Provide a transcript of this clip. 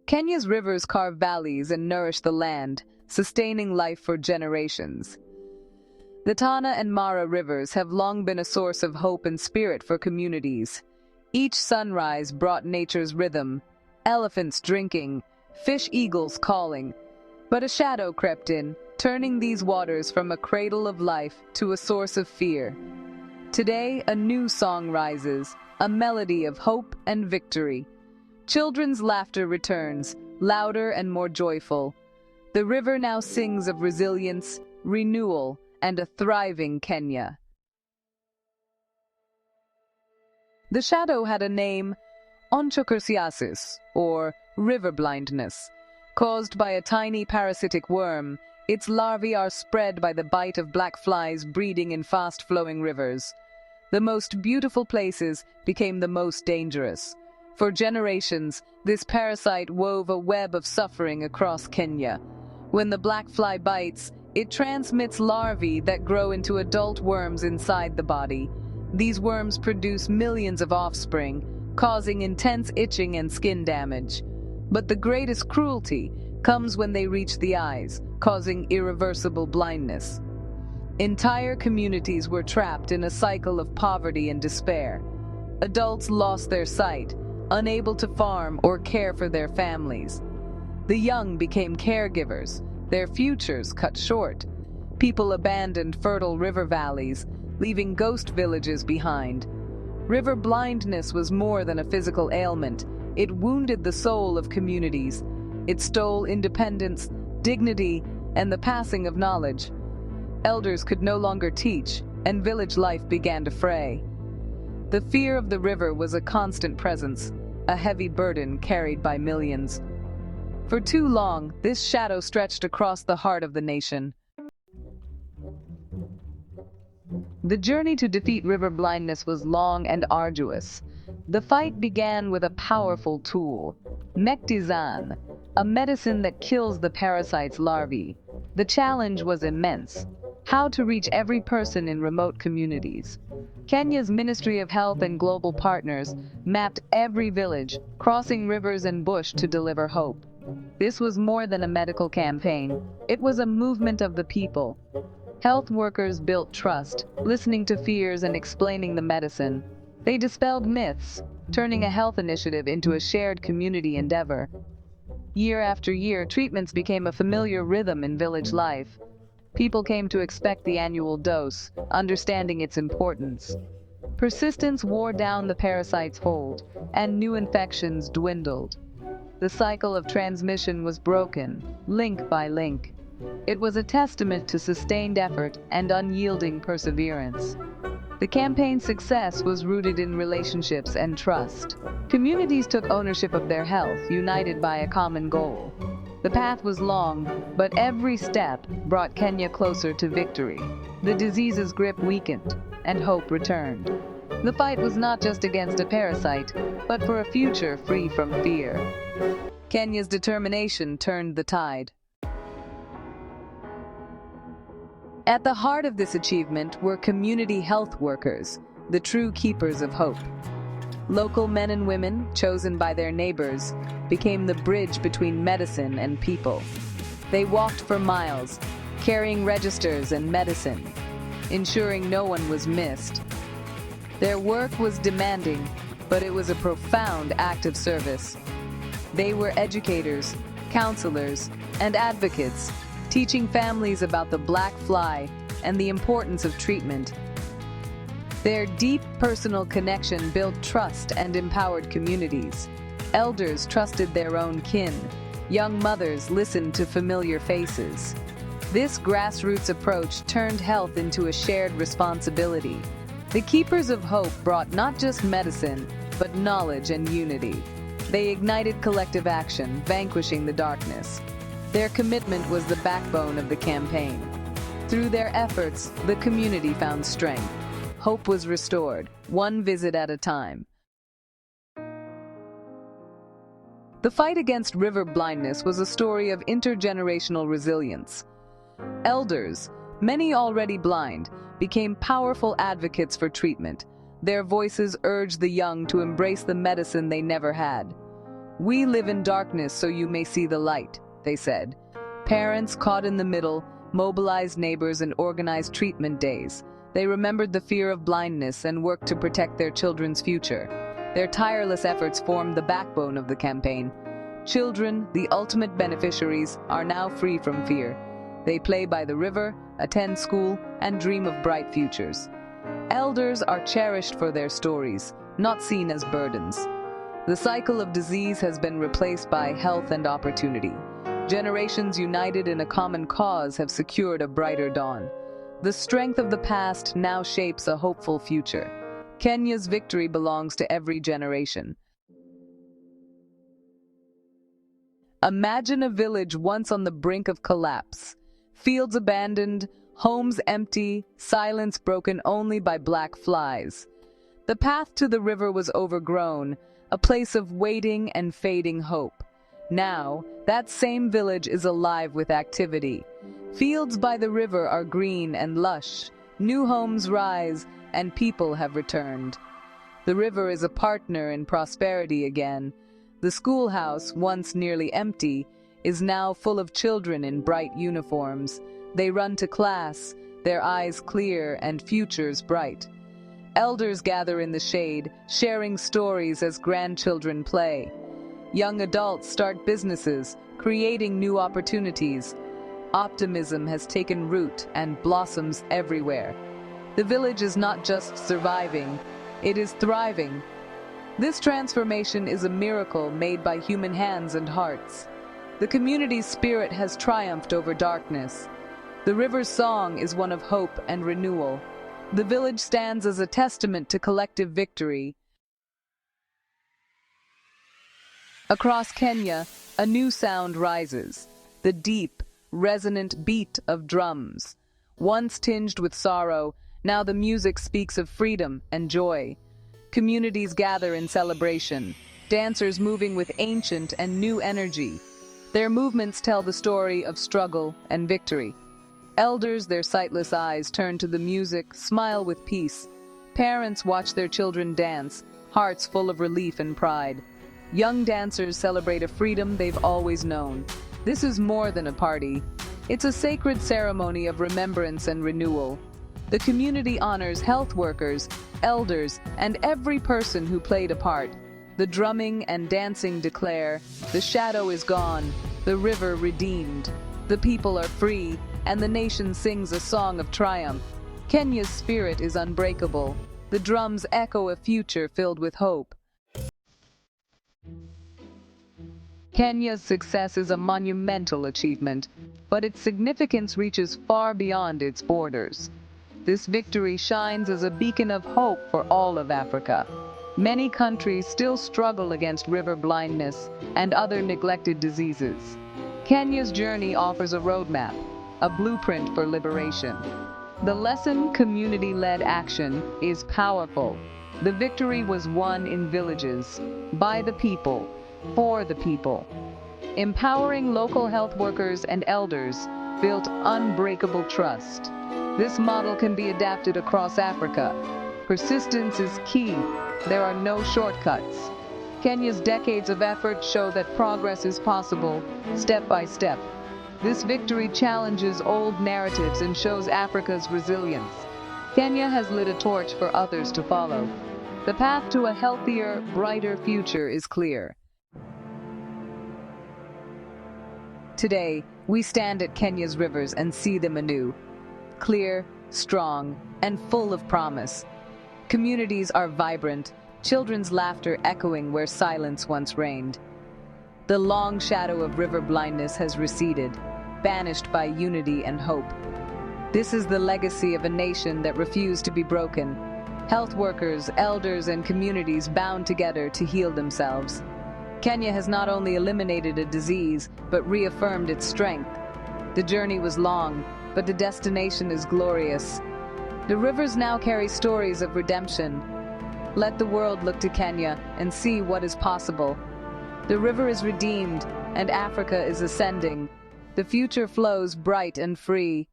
Kenya's rivers carve valleys and nourish the land, sustaining life for generations. The Tana and Mara Rivers have long been a source of hope and spirit for communities. Each sunrise brought nature's rhythm, elephants drinking, fish eagles calling. But a shadow crept in, turning these waters from a cradle of life to a source of fear. Today, a new song rises, a melody of hope and victory. Children's laughter returns, louder and more joyful. The river now sings of resilience, renewal, and a thriving Kenya. The shadow had a name, Onchocerciasis, or river blindness. Caused by a tiny parasitic worm, its larvae are spread by the bite of black flies breeding in fast-flowing rivers. The most beautiful places became the most dangerous. For generations, this parasite wove a web of suffering across Kenya. When the black fly bites, it transmits larvae that grow into adult worms inside the body. These worms produce millions of offspring, causing intense itching and skin damage. But the greatest cruelty comes when they reach the eyes, causing irreversible blindness. Entire communities were trapped in a cycle of poverty and despair. Adults lost their sight, unable to farm or care for their families. The young became caregivers, their futures cut short. People abandoned fertile river valleys, leaving ghost villages behind. River blindness was more than a physical ailment. It wounded the soul of communities. It stole independence, dignity, and the passing of knowledge. Elders could no longer teach, and village life began to fray. The fear of the river was a constant presence, a heavy burden carried by millions. For too long, this shadow stretched across the heart of the nation. The journey to defeat river blindness was long and arduous. The fight began with a powerful tool, Mectizan, a medicine that kills the parasite's larvae. The challenge was immense: how to reach every person in remote communities. Kenya's Ministry of Health and global partners mapped every village, crossing rivers and bush to deliver hope. This was more than a medical campaign. It was a movement of the people. Health workers built trust, listening to fears and explaining the medicine. They dispelled myths, turning a health initiative into a shared community endeavor. Year after year, treatments became a familiar rhythm in village life. People came to expect the annual dose, understanding its importance. Persistence wore down the parasite's hold, and new infections dwindled. The cycle of transmission was broken, link by link. It was a testament to sustained effort and unyielding perseverance. The campaign's success was rooted in relationships and trust. Communities took ownership of their health, united by a common goal. The path was long, but every step brought Kenya closer to victory. The disease's grip weakened, and hope returned. The fight was not just against a parasite, but for a future free from fear. Kenya's determination turned the tide. At the heart of this achievement were community health workers, the true keepers of hope. Local men and women, chosen by their neighbors, became the bridge between medicine and people. They walked for miles, carrying registers and medicine, ensuring no one was missed. Their work was demanding, but it was a profound act of service. They were educators, counselors, and advocates, teaching families about the black fly and the importance of treatment. Their deep personal connection built trust and empowered communities. Elders trusted their own kin. Young mothers listened to familiar faces. This grassroots approach turned health into a shared responsibility. The Keepers of Hope brought not just medicine, but knowledge and unity. They ignited collective action, vanquishing the darkness. Their commitment was the backbone of the campaign. Through their efforts, the community found strength. Hope was restored, one visit at a time. The fight against river blindness was a story of intergenerational resilience. Elders, many already blind, became powerful advocates for treatment. Their voices urged the young to embrace the medicine they never had. "We live in darkness so you may see the light," they said. Parents, caught in the middle, mobilized neighbors and organized treatment days. They remembered the fear of blindness and worked to protect their children's future. Their tireless efforts formed the backbone of the campaign. Children, the ultimate beneficiaries, are now free from fear. They play by the river, attend school, and dream of bright futures. Elders are cherished for their stories, not seen as burdens. The cycle of disease has been replaced by health and opportunity. Generations united in a common cause have secured a brighter dawn. The strength of the past now shapes a hopeful future. Kenya's victory belongs to every generation. Imagine a village once on the brink of collapse. Fields abandoned, homes empty, silence broken only by black flies. The path to the river was overgrown, a place of waiting and fading hope. Now, that same village is alive with activity. Fields by the river are green and lush, new homes rise, and people have returned. The river is a partner in prosperity again. The schoolhouse, once nearly empty, is now full of children in bright uniforms. They run to class, their eyes clear and futures bright. Elders gather in the shade, sharing stories as grandchildren play. Young adults start businesses, creating new opportunities. Optimism has taken root and blossoms everywhere. The village is not just surviving, it is thriving. This transformation is a miracle made by human hands and hearts. The community's spirit has triumphed over darkness. The river's song is one of hope and renewal. The village stands as a testament to collective victory. Across Kenya, a new sound rises, the deep, resonant beat of drums. Once tinged with sorrow, now the music speaks of freedom and joy. Communities gather in celebration, dancers moving with ancient and new energy. Their movements tell the story of struggle and victory. Elders, their sightless eyes turn to the music, smile with peace. Parents watch their children dance, hearts full of relief and pride. Young dancers celebrate a freedom they've always known. This is more than a party. It's a sacred ceremony of remembrance and renewal. The community honors health workers, elders, and every person who played a part. The drumming and dancing declare, the shadow is gone, the river redeemed. The people are free, and the nation sings a song of triumph. Kenya's spirit is unbreakable. The drums echo a future filled with hope. Kenya's success is a monumental achievement, but its significance reaches far beyond its borders. This victory shines as a beacon of hope for all of Africa. Many countries still struggle against river blindness and other neglected diseases. Kenya's journey offers a roadmap, a blueprint for liberation. The lesson, community-led action, is powerful. The victory was won in villages, by the people, for the people. Empowering local health workers and elders built unbreakable trust. This model can be adapted across Africa. Persistence is key. There are no shortcuts. Kenya's decades of effort show that progress is possible, step by step. This victory challenges old narratives and shows Africa's resilience. Kenya has lit a torch for others to follow. The path to a healthier, brighter future is clear. Today, we stand at Kenya's rivers and see them anew. Clear, strong, and full of promise. Communities are vibrant, children's laughter echoing where silence once reigned. The long shadow of river blindness has receded, banished by unity and hope. This is the legacy of a nation that refused to be broken. Health workers, elders, and communities bound together to heal themselves. Kenya has not only eliminated a disease, but reaffirmed its strength. The journey was long, but the destination is glorious. The rivers now carry stories of redemption. Let the world look to Kenya and see what is possible. The river is redeemed, and Africa is ascending. The future flows bright and free.